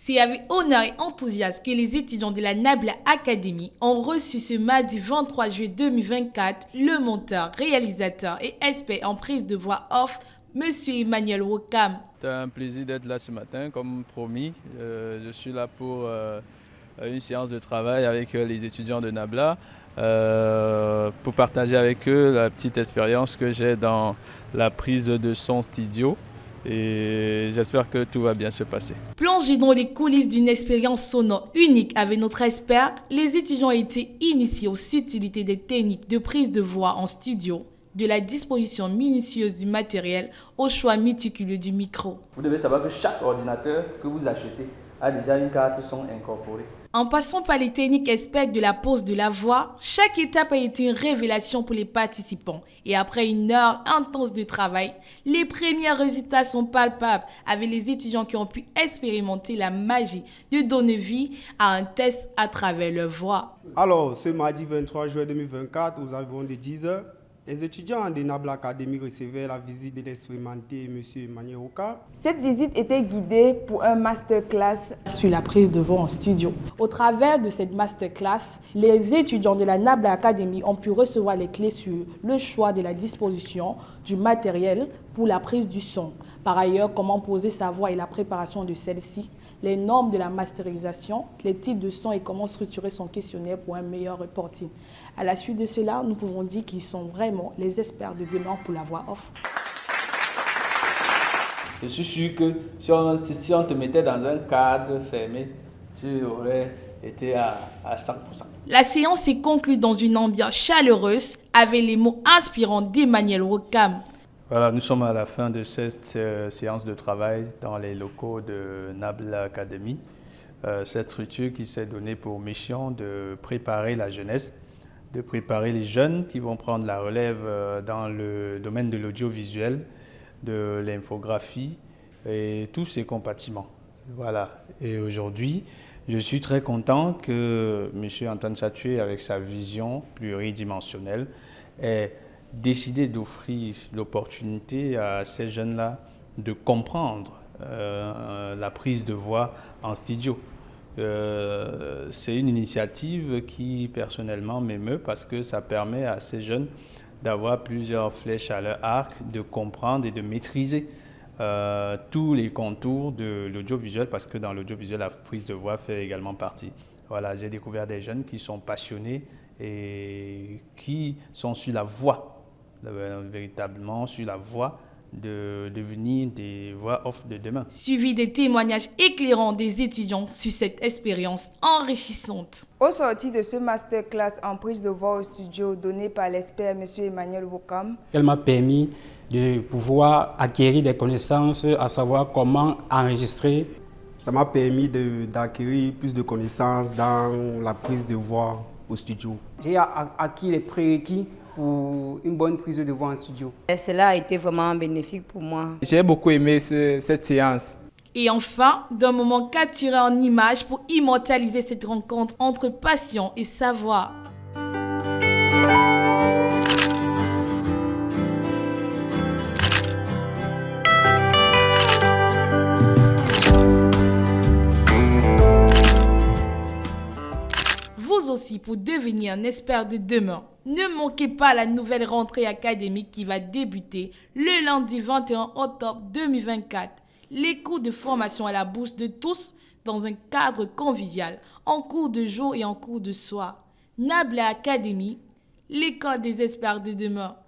C'est avec honneur et enthousiasme que les étudiants de la Nabla Academy ont reçu ce mardi 23 juillet 2024 le monteur, réalisateur et expert en prise de voix off, Monsieur Emmanuel Wokam. C'est un plaisir d'être là ce matin, comme promis. Je suis là pour une séance de travail avec les étudiants de Nabla pour partager avec eux la petite expérience que j'ai dans la prise de son studio. Et j'espère que tout va bien se passer. Plongés dans les coulisses d'une expérience sonore unique avec notre expert, les étudiants ont été initiés aux subtilités des techniques de prise de voix en studio, de la disposition minutieuse du matériel au choix méticuleux du micro. Vous devez savoir que chaque ordinateur que vous achetez a déjà une carte son incorporée. En passant par les techniques expertes de la pose de la voix, chaque étape a été une révélation pour les participants. Et après une heure intense de travail, les premiers résultats sont palpables avec les étudiants qui ont pu expérimenter la magie de donner vie à un test à travers leur voix. Alors, ce mardi 23 juillet 2024, aux environs de 10 heures, les étudiants de Nabla Academy recevaient la visite de l'expérimenté M. Emmanuel Wokam. Cette visite était guidée pour un masterclass sur la prise de voix en studio. Au travers de cette masterclass, les étudiants de la Nabla Academy ont pu recevoir les clés sur le choix de la disposition du matériel pour la prise du son. Par ailleurs, comment poser sa voix et la préparation de celle-ci, les normes de la masterisation, les types de son et comment structurer son questionnaire pour un meilleur reporting. À la suite de cela, nous pouvons dire qu'ils sont vraiment les experts de demain pour la voix off. Je suis sûr que si on te mettait dans un cadre fermé, tu aurais été à 100%. La séance s'est conclue dans une ambiance chaleureuse avec les mots inspirants d'Emmanuel Wokam. Voilà, nous sommes à la fin de cette séance de travail dans les locaux de Nabla Academy. Cette structure qui s'est donnée pour mission de préparer la jeunesse, de préparer les jeunes qui vont prendre la relève dans le domaine de l'audiovisuel, de l'infographie et tous ces compartiments. Voilà. Et aujourd'hui, je suis très content que M. Antoine Chatué, avec sa vision pluridimensionnelle, ait décidé d'offrir l'opportunité à ces jeunes-là de comprendre la prise de voix en studio. C'est une initiative qui personnellement m'émeut parce que ça permet à ces jeunes d'avoir plusieurs flèches à leur arc, de comprendre et de maîtriser tous les contours de l'audiovisuel parce que dans l'audiovisuel, la prise de voix fait également partie. Voilà, j'ai découvert des jeunes qui sont passionnés et qui sont sur la voie, véritablement sur la voie de devenir des voix off de demain. Suivi des témoignages éclairants des étudiants sur cette expérience enrichissante. Au sortir de ce masterclass en prise de voix au studio donné par l'expert M. Emmanuel Wokam, elle m'a permis de pouvoir acquérir des connaissances, à savoir comment enregistrer. Ça m'a permis d'acquérir plus de connaissances dans la prise de voix au studio. J'ai acquis les prérequis pour une bonne prise de voix en studio. Et cela a été vraiment bénéfique pour moi. J'ai beaucoup aimé cette séance. Et enfin, d'un moment capturé en images pour immortaliser cette rencontre entre passion et savoir. Vous aussi, pour devenir un expert de demain, ne manquez pas la nouvelle rentrée académique qui va débuter le lundi 21 octobre 2024. Les cours de formation à la bourse de tous dans un cadre convivial, en cours de jour et en cours de soir. Nabla Academy, l'école des experts de demain.